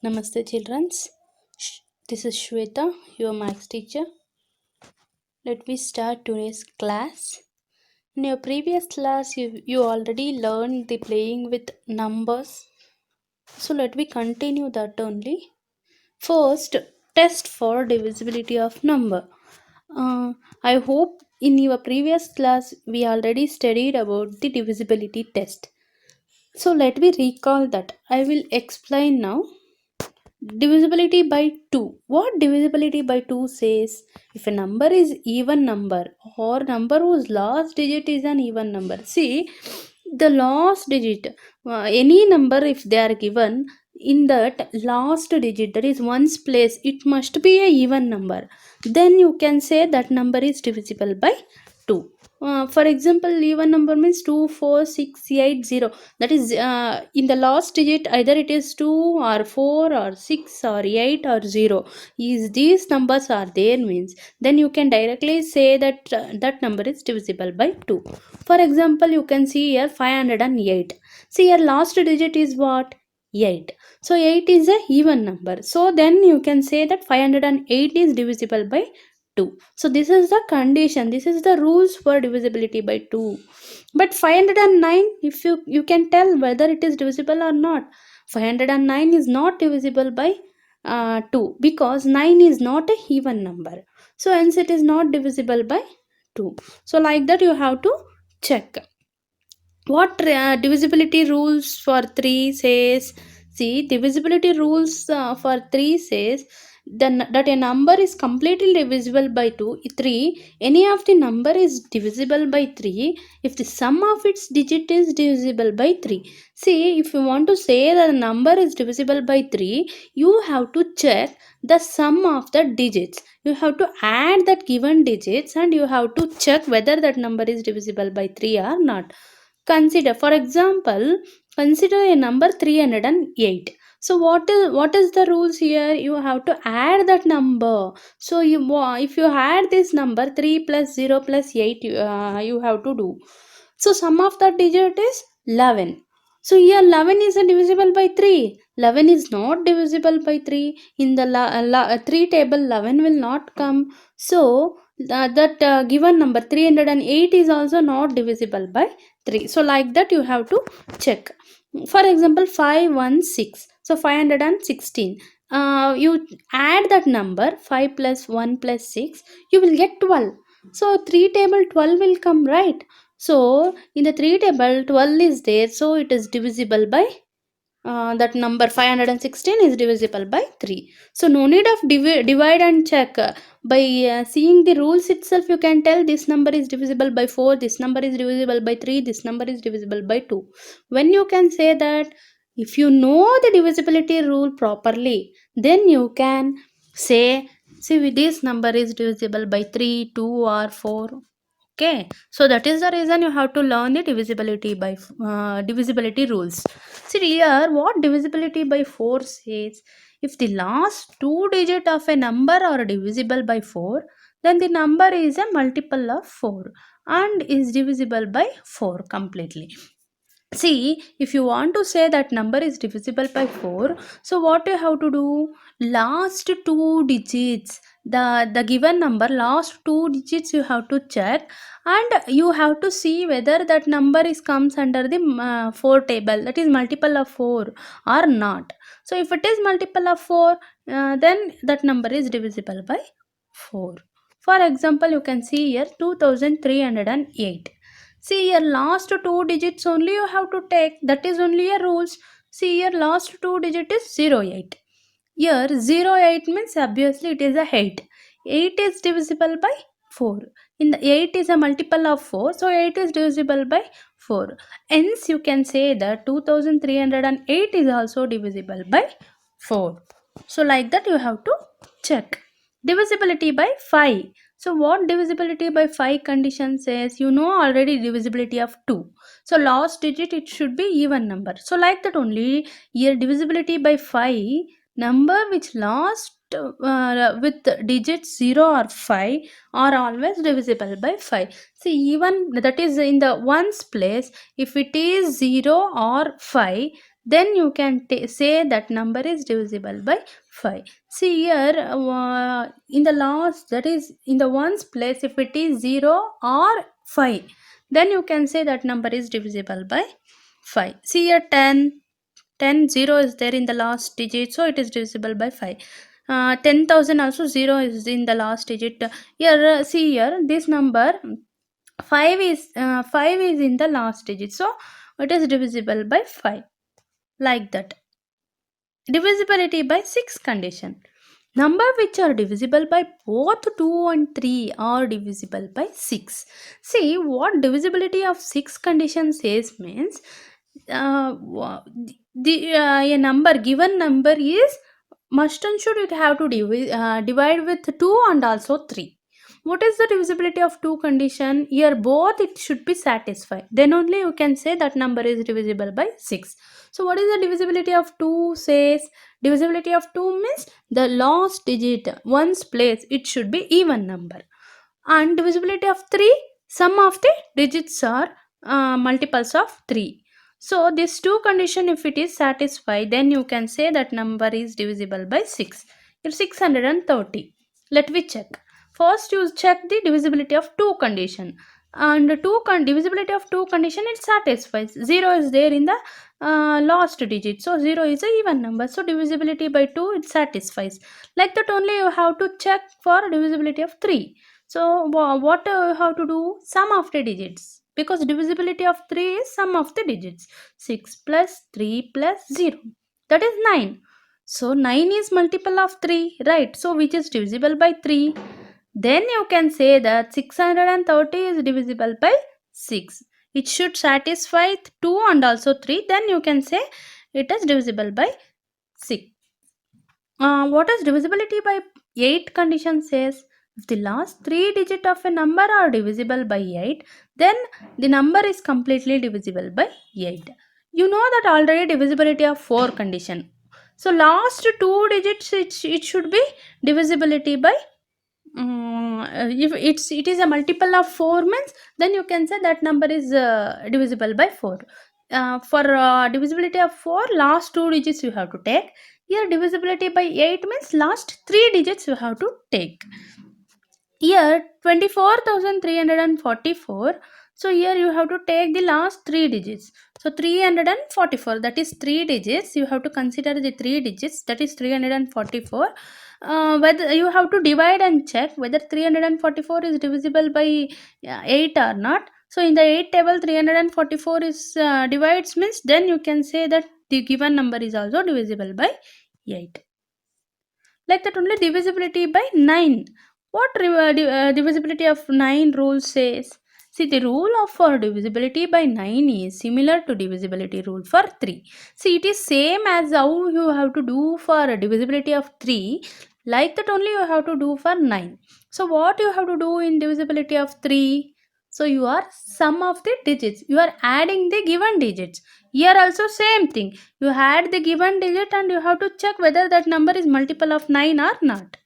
Namaste children. This is Shweta, your maths teacher. Let me start today's class. In your previous class, you already learned the playing with numbers. So let me continue that only. First, test for divisibility of number. I hope in your previous class we already studied about the divisibility test. So let me recall that. I will explain now. Divisibility by 2. What divisibility by 2 says? If a number is even number or number whose last digit is an even number. See, the last digit, any number if they are given in that last digit, that is ones place, it must be a even number. Then you can say that number is divisible by 2. For example, even number means 2, 4, 6, 8, 0. That is in the last digit, either it is 2 or 4 or 6 or 8 or 0. Is these numbers are there means, then you can directly say that that number is divisible by 2. For example, you can see here 508. See here last digit is what? 8. So 8 is a even number. So then you can say that 508 is divisible by 2. So this is the condition. This is the rules for divisibility by 2. But 509, if you can tell whether it is divisible or not. 509 is not divisible by 2 because 9 is not a even number. So hence it is not divisible by 2. So like that you have to check. What divisibility rules for 3 says? See, divisibility rules for 3 says that a number is completely divisible by 3. Any of the number is divisible by 3 if the sum of its digit is divisible by 3. See, if you want to say that a number is divisible by 3, you have to check the sum of the digits. You have to add that given digits and you have to check whether that number is divisible by 3 or not. Consider, for example, consider a number 308. So what is the rules here? You have to add that number. So if you add this number 3 plus 0 plus 8, you have to do. So sum of that digit is 11. So here 11 is divisible by 3. 11 is not divisible by 3. In the 3 table 11 will not come. So that given number 308 is also not divisible by 3. So like that you have to check. For example, 516. So 516. You add that number 5 plus 1 plus 6, you will get 12. So 3 table 12 will come, right? So in the 3 table 12 is there, so it is divisible by that number 516 is divisible by 3. So no need of divide and check. By seeing the rules itself, you can tell this number is divisible by 4, this number is divisible by 3, this number is divisible by 2. When you can say that, if you know the divisibility rule properly, then you can say, see, this number is divisible by 3, 2 or 4. Okay, so that is the reason you have to learn the divisibility by divisibility rules. See here, what divisibility by 4 says? If the last 2 digit of a number are divisible by 4, then the number is a multiple of 4 and is divisible by 4 completely. See, if you want to say that number is divisible by 4, so what you have to do? Last 2 digits, the given number, last 2 digits you have to check, and you have to see whether that number is comes under the 4 table, that is multiple of 4 or not. So if it is multiple of 4, then that number is divisible by 4. For example, you can see here 2308. See here last 2 digits only you have to take, that is only a rules. See here last 2 digit is 08. Here 08 means obviously it is a 8. 8 is divisible by 4. In the 8 is a multiple of 4, so 8 is divisible by 4. Hence you can say that 2308 is also divisible by 4. So like that you have to check. Divisibility by 5. So what divisibility by 5 condition says? You know already divisibility of 2. So last digit it should be even number. So like that only here divisibility by 5, number which last with digits 0 or 5 are always divisible by 5. See, even that is in the ones place, if it is 0 or 5, then you can say that number is divisible by 5. See here, in the last, that is in the ones place, if it is 0 or 5, then you can say that number is divisible by 5. See here, 10 0 is there in the last digit, so it is divisible by 5. 10,000 also 0 is in the last digit. Here, see here, this number 5 is in the last digit, so it is divisible by 5, like that. Divisibility by 6 condition. Number which are divisible by both 2 and 3 are divisible by 6. See what divisibility of 6 condition says means, a number, given number is must and should it have to divide with 2 and also 3. What is the divisibility of 2 condition? Here both it should be satisfied, then only you can say that number is divisible by 6. So what is the divisibility of 2 says? Divisibility of 2 means the last digit ones place, it should be even number. And divisibility of 3, sum of the digits are multiples of 3. So this 2 condition, if it is satisfied, then you can say that number is divisible by 6. It's 630. Let me check. First you check the divisibility of 2 condition, and divisibility of 2 condition, it satisfies. 0 is there in the last digit, so 0 is a even number, so divisibility by 2 it satisfies. Like that only you have to check for divisibility of 3. So what you have to do? Sum of the digits, because divisibility of 3 is sum of the digits. 6 plus 3 plus 0, that is 9. So 9 is multiple of 3, right? So which is divisible by 3. Then you can say that 630 is divisible by 6. It should satisfy 2 and also 3. Then you can say it is divisible by 6. What is divisibility by 8 condition says? If the last 3 digit of a number are divisible by 8, then the number is completely divisible by 8. You know that already divisibility of 4 condition. So last 2 digits, it should be divisibility by if it is a multiple of 4 means, then you can say that number is divisible by 4. For divisibility of 4, last 2 digits you have to take. Here divisibility by 8 means last 3 digits you have to take. Here 24,344. So here you have to take the last 3 digits. So 344, that is 3 digits. You have to consider the 3 digits, that is 344. Whether you have to divide and check whether 344 is divisible by 8 or not. So in the 8 table 344 is divides means, then you can say that the given number is also divisible by 8. Like that only divisibility by 9. What divisibility of 9 rule says? See, the rule of for divisibility by 9 is similar to divisibility rule for 3. See, it is same as how you have to do for divisibility of 3. Like that only you have to do for 9. So what you have to do in divisibility of 3? So you are sum of the digits. You are adding the given digits. Here also same thing. You add the given digit and you have to check whether that number is multiple of 9 or not.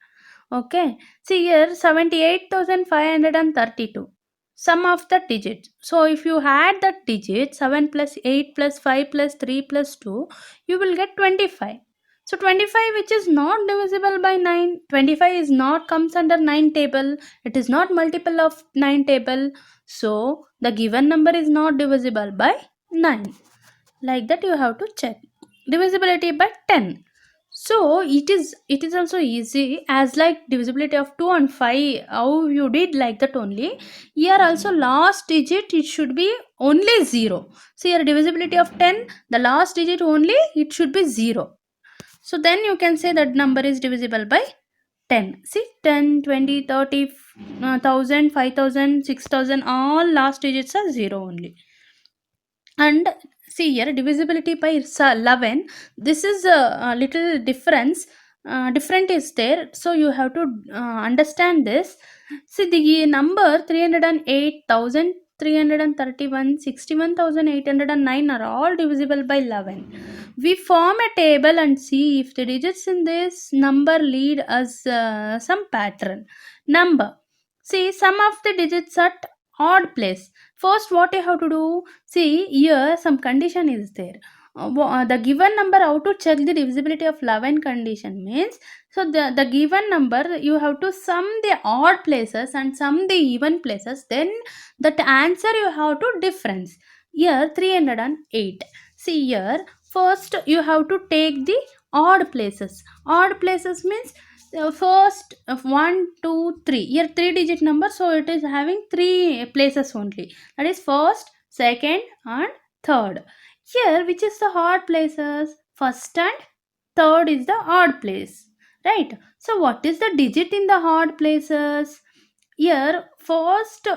Okay. See here 78,532. Sum of the digits. So if you add that digit 7 plus 8 plus 5 plus 3 plus 2, you will get 25. So 25 which is not divisible by 9. 25 is not comes under 9 table. It is not multiple of 9 table. So the given number is not divisible by 9. Like that you have to check. Divisibility by 10. So it is also easy as like divisibility of 2 and 5, how you did like that only. Here also last digit it should be only 0. So here divisibility of 10, the last digit only it should be 0. So then you can say that number is divisible by 10. See 10, 20, 30, 1000, 5000, 6000, all last digits are 0 only. And see here divisibility by 11, this is a little difference, different is there, so you have to understand this. See the number 308,331, 61,809 are all divisible by 11. We form a table and see if the digits in this number lead us some pattern. Number, see sum of the digits at odd place. First what you have to do, see here some condition is there. the given number, how to check the divisibility of 11 condition means, so the given number you have to sum the odd places and sum the even places, then that answer you have to difference. Here 308. See here, first you have to take the odd places. Odd places means first of 1 2 3, here 3 digit number, so it is having 3 places only, that is first, second and third. Here, which is the odd places? First and third is the odd place, right? So, what is the digit in the odd places? Here, first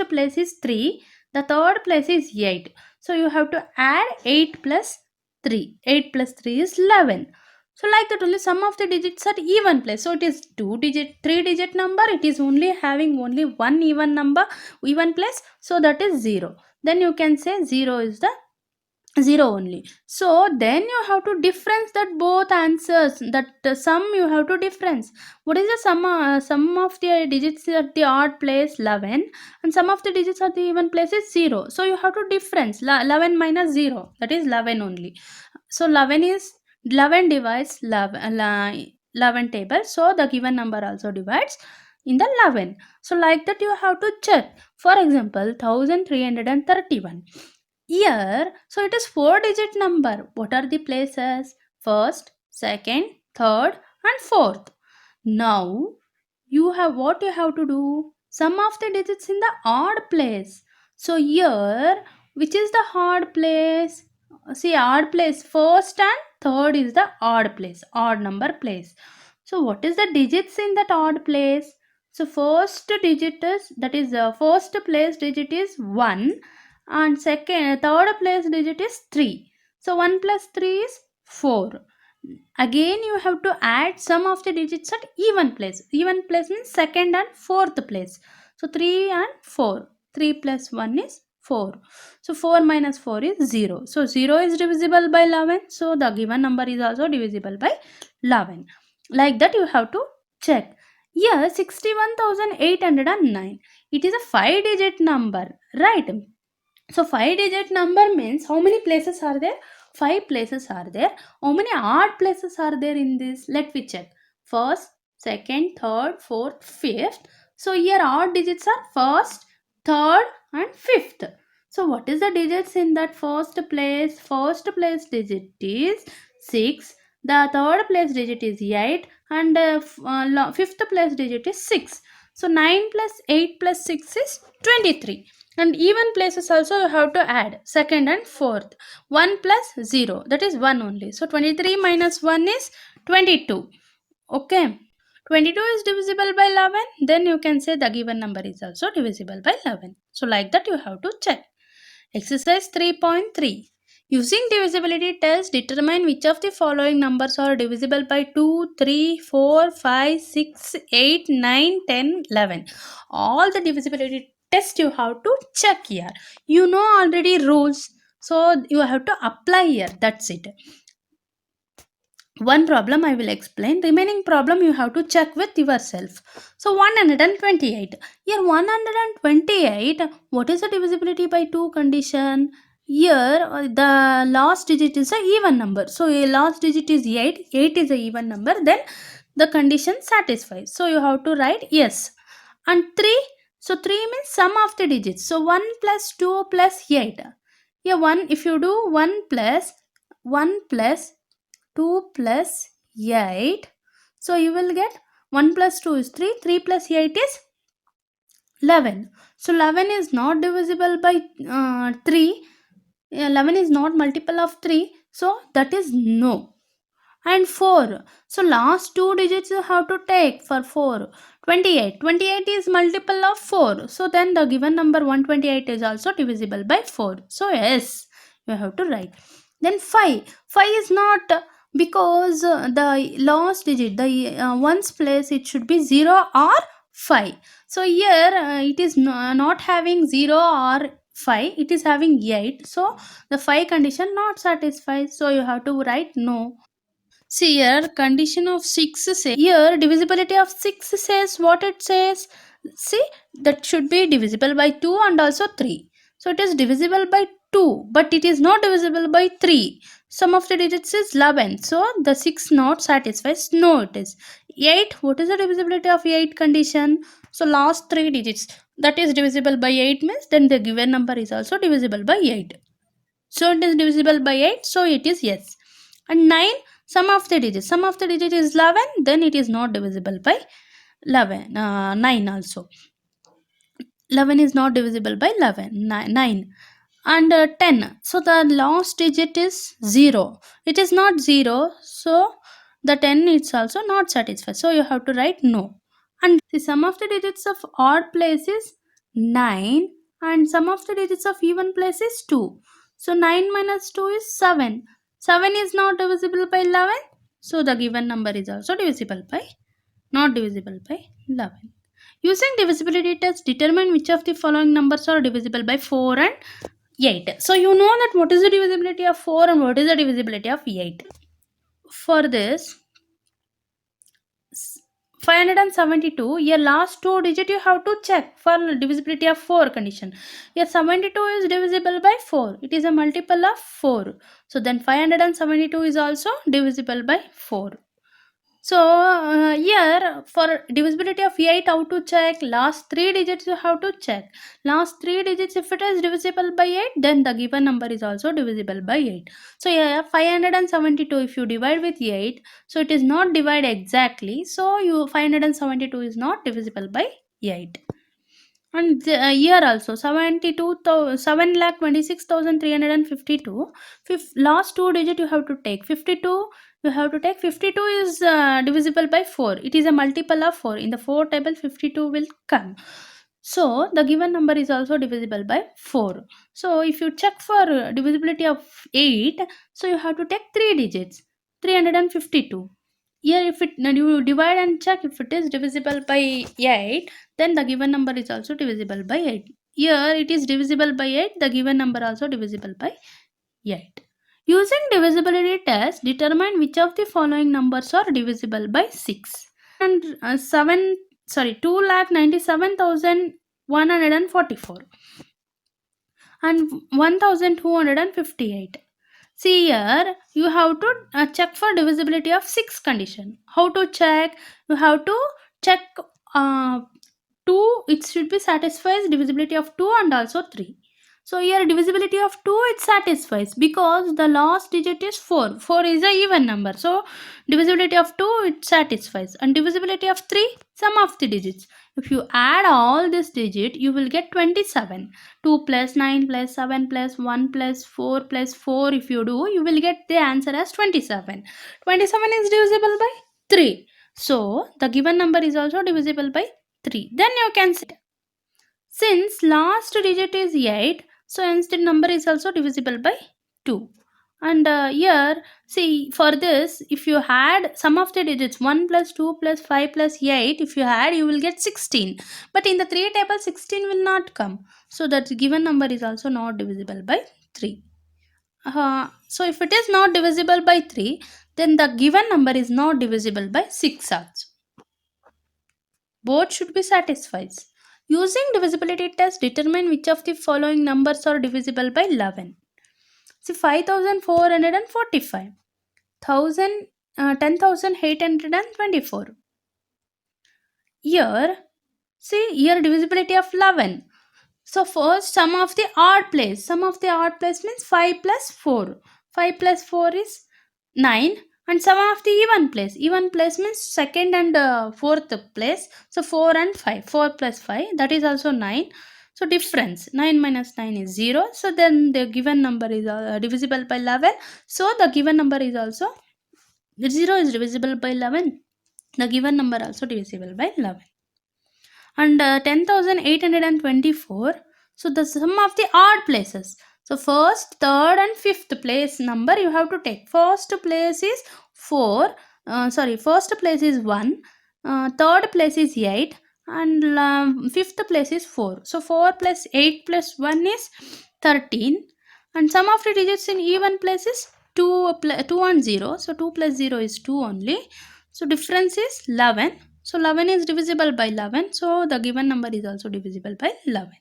place is 3, the third place is 8. So, you have to add 8 plus 3. 8 plus 3 is 11. So, like that only sum of the digits are even place. So, it is 3 digit number. It is only having only one even number, even place. So, that is 0. Then you can say 0 is the 0 only. So then you have to difference that both answers, that sum you have to difference. What is the sum of the digits at the odd place? 11, and sum of the digits at the even place is 0. So you have to difference 11 minus 0, that is 11 only. So 11 divides 11 table, so the given number also divides in the 11. So like that you have to check. For example, 1331. Here, so it is 4 digit number. What are the places? First, second, third and fourth. Now, what you have to do? Sum of the digits in the odd place. So here, which is the odd place? See, odd place, first and third is the odd place, odd number place. So what is the digits in that odd place? So first digit is, that is first place digit is 1, and third place digit is 3. So 1 plus 3 is 4. Again you have to add sum of the digits at even place. Even place means second and fourth place. So 3 and 4. 3 plus 1 is 4. So 4 minus 4 is 0. So 0 is divisible by 11. So the given number is also divisible by 11. Like that you have to check. Here 61,809. It is a 5 digit number, right? So 5 digit number means how many places are there? 5 places are there. How many odd places are there in this? Let me check. First, second, third, fourth, fifth. So here odd digits are first, third and fifth. So what is the digits in that first place? First place digit is 6. The third place digit is 8 and fifth place digit is 6. So 9 plus 8 plus 6 is 23. And even places also you have to add second and fourth. 1 plus 0, that is 1 only. So 23 minus 1 is 22. Okay. 22 is divisible by 11. Then you can say the given number is also divisible by 11. So like that you have to check. Exercise 3.3. Using divisibility test, determine which of the following numbers are divisible by 2, 3, 4, 5, 6, 8, 9, 10, 11. All the divisibility test you have to check here. You know already rules, so you have to apply here. That's it. One problem I will explain. Remaining problem you have to check with yourself. So 128. Here 128. What is the divisibility by 2 condition? Here the last digit is a even number. So a last digit is 8. 8 is a even number. Then the condition satisfies. So you have to write yes. And 3. So 3 means sum of the digits. So 1 plus 2 plus 8. Here 1, if you do 1 plus 2 plus 8, so you will get 1 plus 2 is 3, 3 plus 8 is 11. So 11 is not divisible by 3. 11 is not multiple of 3, so that is no. And 4, so last 2 digits you have to take for 4. 28. 28 is multiple of 4, so then the given number 128 is also divisible by 4. So yes, you have to write. Then 5 is not, because the last digit, the ones place, it should be 0 or 5. So here it is not having 0 or 5, it is having 8. So the 5 condition not satisfied, so you have to write no. See here, condition of 6 says, here divisibility of 6 says what it says. See, that should be divisible by 2 and also 3. So it is divisible by 2, but it is not divisible by 3. Sum of the digits is 11, so the 6 not satisfies. No, it is 8. What is the divisibility of 8 condition? So last 3 digits that is divisible by 8 means then the given number is also divisible by 8. So it is divisible by 8, so it is yes. And 9, sum of the digit is 11, then it is not divisible by 9 also. 11 is not divisible by 9. And 10, so the last digit is 0. It is not 0, so the 10 is also not satisfied, so you have to write no. And the sum of the digits of odd place is 9, and sum of the digits of even place is 2. So 9 minus 2 is 7. 7 is not divisible by 11, so the given number is also divisible by not divisible by 11. Using divisibility test, determine which of the following numbers are divisible by 4 and 8. So you know that what is the divisibility of 4 and what is the divisibility of 8. For this, 572, your last 2 digit you have to check for divisibility of 4 condition. Your 72 is divisible by 4. It is a multiple of 4. So then 572 is also divisible by 4. So here for divisibility of 8, how to check? Last 3 digits you have to check. Last 3 digits, if it is divisible by 8, then the given number is also divisible by 8. So here 572, if you divide with 8, so it is not divide exactly. So 572 is not divisible by 8. And here also 7,26,352. Last 2 digit you have to take 52. You have to take 52 is divisible by 4. It is a multiple of 4. In the 4 table 52 will come. So the given number is also divisible by 4. So if you check for divisibility of 8, so you have to take 3 digits, 352. Here if you divide and check if it is divisible by 8, then the given number is also divisible by 8. Here it is divisible by 8, the given number also divisible by 8. Using divisibility test, determine which of the following numbers are divisible by 6. And 2,97,144 and 1,258. See here, you have to check for divisibility of 6 condition. How to check? You have to check 2, it should be satisfies divisibility of 2 and also 3. So here divisibility of 2 it satisfies because the last digit is 4. 4 is a even number. So divisibility of 2 it satisfies, and divisibility of 3 sum of the digits. If you add all this digit, you will get 27. 2 plus 9 plus 7 plus 1 plus 4 plus 4, if you do, you will get the answer as 27. 27 is divisible by 3. So the given number is also divisible by 3. Then you can say, since last digit is 8, so hence the number is also divisible by 2. And here, see, for this, if you add sum of the digits 1 plus 2 plus 5 plus 8, if you add, you will get 16. But in the 3 table, 16 will not come. So that given number is also not divisible by 3. So if it is not divisible by 3, then the given number is not divisible by 6 also. Both should be satisfied. Using divisibility test, determine which of the following numbers are divisible by 11. See, 5,445, 10,824. Here, see, here divisibility of 11. So first, sum of the odd place. Sum of the odd place means 5 plus 4. 5 plus 4 is 9. And sum of the even place. Even place means second and fourth place. So 4 and 5. 4 plus 5, that is also 9. So difference, 9 minus 9 is 0. So then the given number is divisible by 11. So the given number is also, 0 is divisible by 11. The given number also divisible by 11. And 10,824. So the sum of the odd places. So first, third and fifth place number you have to take. First place is 4. First place is 1. Third place is 8. And fifth place is 4. So 4 plus 8 plus 1 is 13. And sum of the digits in even place is 2 and 0. So 2 plus 0 is 2 only. So difference is 11. So 11 is divisible by 11. So the given number is also divisible by 11.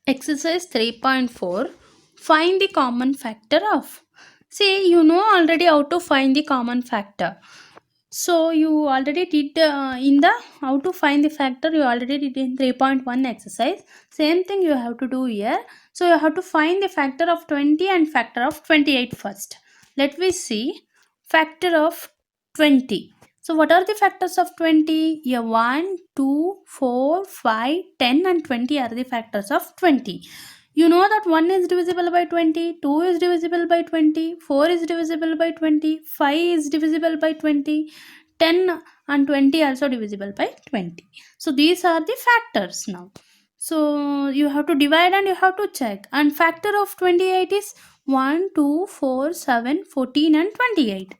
Exercise 3.4. Find the common factor of. See, you know already how to find the common factor. So you already did in the how to find the factor, you already did in 3.1 exercise. Same thing you have to do here. So you have to find the factor of 20 and factor of 28 first. Let me see factor of 20. So what are the factors of 20? Yeah, 1, 2, 4, 5, 10 and 20 are the factors of 20. You know that 1 is divisible by 20, 2 is divisible by 20, 4 is divisible by 20, 5 is divisible by 20, 10 and 20 also divisible by 20. So these are the factors now. So you have to divide and you have to check. And factor of 28 is 1, 2, 4, 7, 14 and 28.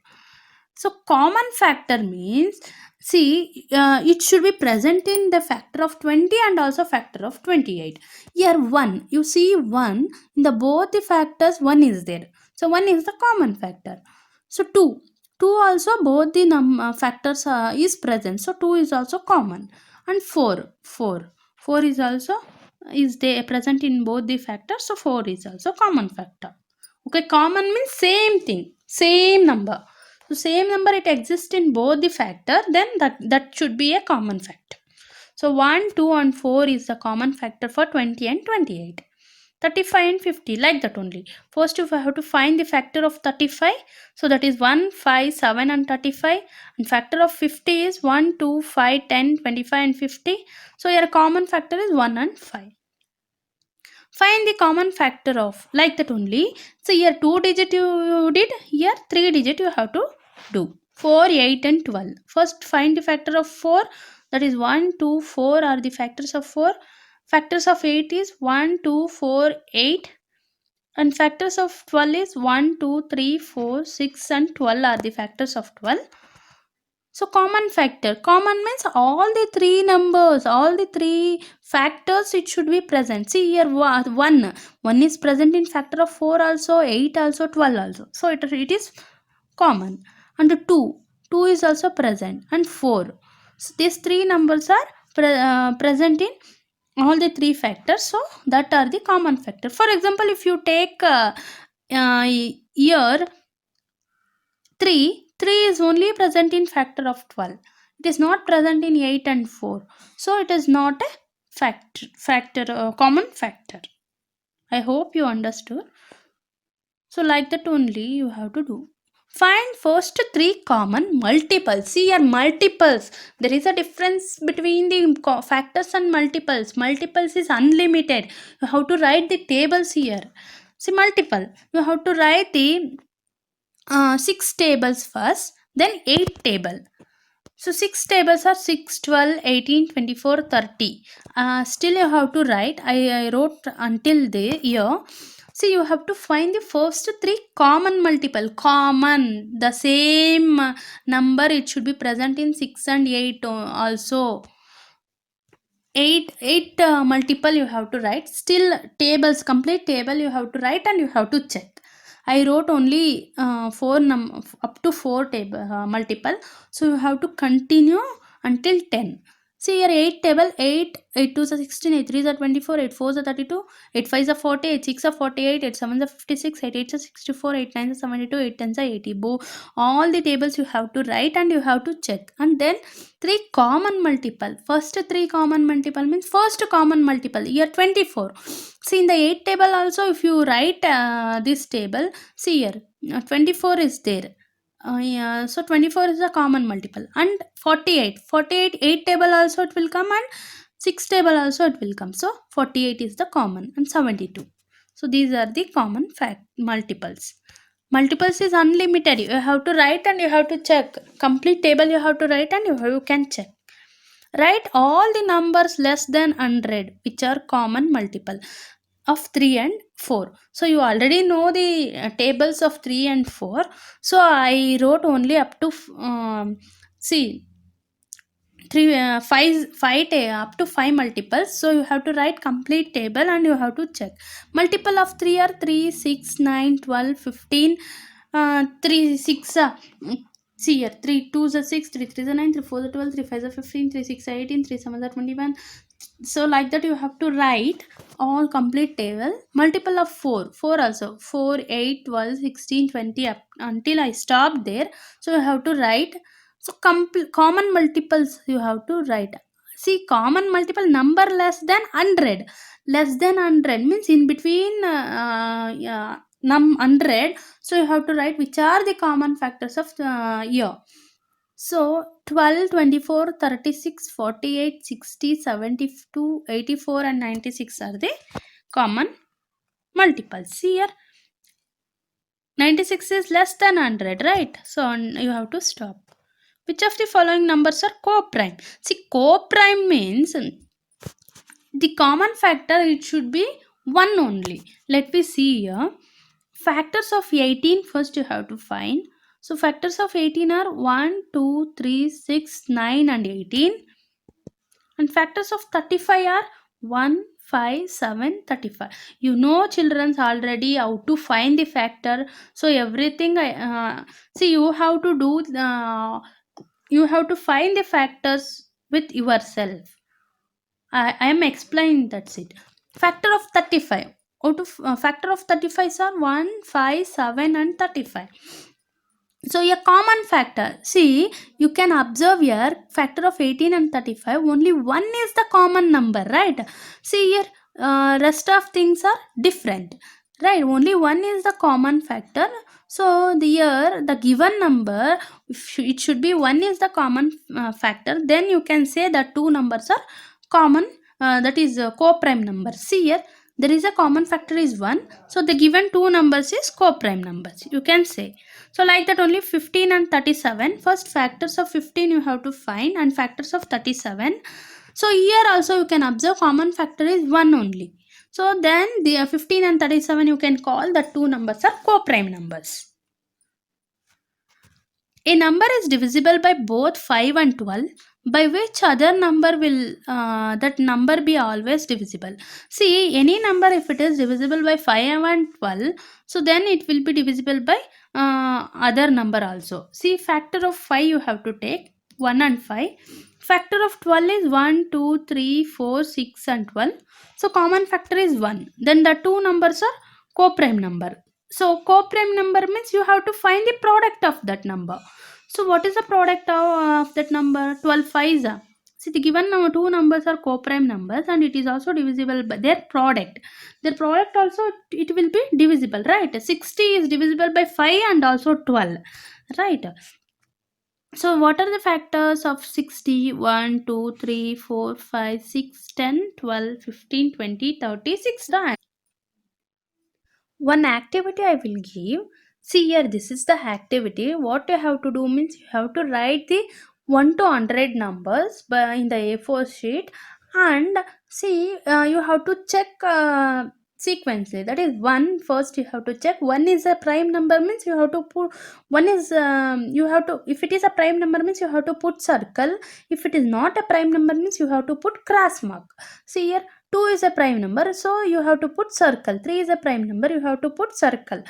So common factor means, see, it should be present in the factor of 20 and also factor of 28. Here 1, you see 1, in the both the factors 1 is there. So 1 is the common factor. So 2, 2 also both the factors is present. So 2 is also common. And 4, 4 is also is they present in both the factors. So 4 is also common factor. Okay, common means same thing, same number. So same number it exists in both the factor, then that should be a common factor. So 1, 2 and 4 is the common factor for 20 and 28. 35 and 50 like that only. First you have to find the factor of 35. So that is 1, 5, 7 and 35. And factor of 50 is 1, 2, 5, 10, 25 and 50. So your common factor is 1 and 5. Find the common factor of like that only. So here 2 digit you did, here 3 digit you have to do. 4, 8 and 12. First find the factor of 4, that is 1, 2, 4 are the factors of 4. Factors of 8 is 1, 2, 4, 8. And factors of 12 is 1, 2, 3, 4, 6 and 12 are the factors of 12. So common factor. Common means all the three numbers, all the three factors it should be present. See here 1. 1 is present in factor of 4 also, 8 also, 12 also. So it is common. And 2. 2 is also present. And 4. So these three numbers are present in all the three factors. So that are the common factor. For example, if you take year 3 is only present in factor of 12. It is not present in 8 and 4. So it is not a common factor. I hope you understood. So like that only you have to do. Find first 3 common multiples. See here multiples. There is a difference between the factors and multiples. Multiples is unlimited. You have to write the tables here. See multiple. You have to write the 6 tables first, then 8 table. So 6 tables are 6, 12, 18, 24, 30. Still you have to write. I wrote until the year. See, you have to find the first 3 common multiple. Common. The same number it should be present in 6 and 8 also. 8 multiple you have to write. Still tables, complete table you have to write and you have to check. I wrote only 4 up to 4 table multiple. So you have to continue until 10. See here 8 table, 8, 8 2s are 16, 8 3s are 24, 8 4s are 32, 8 5s are 40, 8 6 are 48, 8 7s are 56, 8 8s are 64, 8 9s are 72, 8 10s are 80. All the tables you have to write and you have to check. And then 3 common multiple. First 3 common multiple means first common multiple. Here 24. See in the 8 table also if you write this table, see here 24 is there. Yeah, so 24 is a common multiple. And 48. 48 8 table also it will come and 6 table also it will come. So 48 is the common and 72. So these are the common multiples. Multiples is unlimited. You have to write and you have to check. Complete table you have to write and you can check. Write all the numbers less than 100 which are common multiple of 3 and 4. So you already know the tables of 3 and 4. So I wrote only up to see 3 5 up to 5 multiples. So you have to write complete table and you have to check. Multiple of 3 are 3, 6, 9, 12, 15, 3 6 see here 3 2s are 6, 3 3s are 9, 3 4s are 12, 3 5s are 15, 3 6 are 18, 3 7s are 21, So like that you have to write all complete table, multiple of 4, 4 also, 4, 8, 12, 16, 20 up until I stop there. So you have to write. So common multiples you have to write. See, common multiple number less than 100. Less than 100 means in between yeah, 100. So you have to write which are the common factors of year. So 12, 24, 36, 48, 60, 72, 84 and 96 are the common multiples. Here 96 is less than 100, right? So you have to stop. Which of the following numbers are co-prime? See, co-prime means the common factor, it should be 1 only. Let me see here. Factors of 18 first you have to find. So factors of 18 are 1, 2, 3, 6, 9 and 18. And factors of 35 are 1, 5, 7, 35. You know children's already how to find the factor. So everything see, you have to do you have to find the factors with yourself. I am explaining, that's it. Factor of 35. Out of factor of 35 are 1, 5, 7 and 35. So a common factor. See, you can observe here factor of 18 and 35. Only one is the common number, right? See here, rest of things are different, right? Only one is the common factor. So the here the given number, it should be one is the common factor. Then you can say that two numbers are common. That is co-prime number. See here, there is a common factor is 1. So the given two numbers is co-prime numbers. You can say. So like that only 15 and 37. First factors of 15 you have to find and factors of 37. So here also you can observe common factor is 1 only. So then the 15 and 37 you can call the two numbers are co-prime numbers. A number is divisible by both 5 and 12. By which other number will that number be always divisible? See, any number if it is divisible by 5 and 12, so then it will be divisible by other number also. See, factor of 5 you have to take 1 and 5. Factor of 12 is 1, 2, 3, 4, 6 and 12. So common factor is 1. Then the two numbers are co-prime number. So co-prime number means you have to find the product of that number. So what is the product of that number? 12 5s. See, the given two numbers are co-prime numbers and it is also divisible by their product. Their product also it will be divisible, right? 60 is divisible by 5 and also 12, right? So what are the factors of 60? 1, 2, 3, 4, 5, 6, 10, 12, 15, 20, 30, 60. One activity I will give. See here, this is the activity. What you have to do means you have to write the 1 to 100 numbers in the A4 sheet, and see, you have to check sequentially. That is, one first you have to check. One is a prime number means you have to put one is you have to, if it is a prime number means you have to put circle. If it is not a prime number means you have to put cross mark. See here, 2 is a prime number, so you have to put circle. 3 is a prime number, you have to put circle.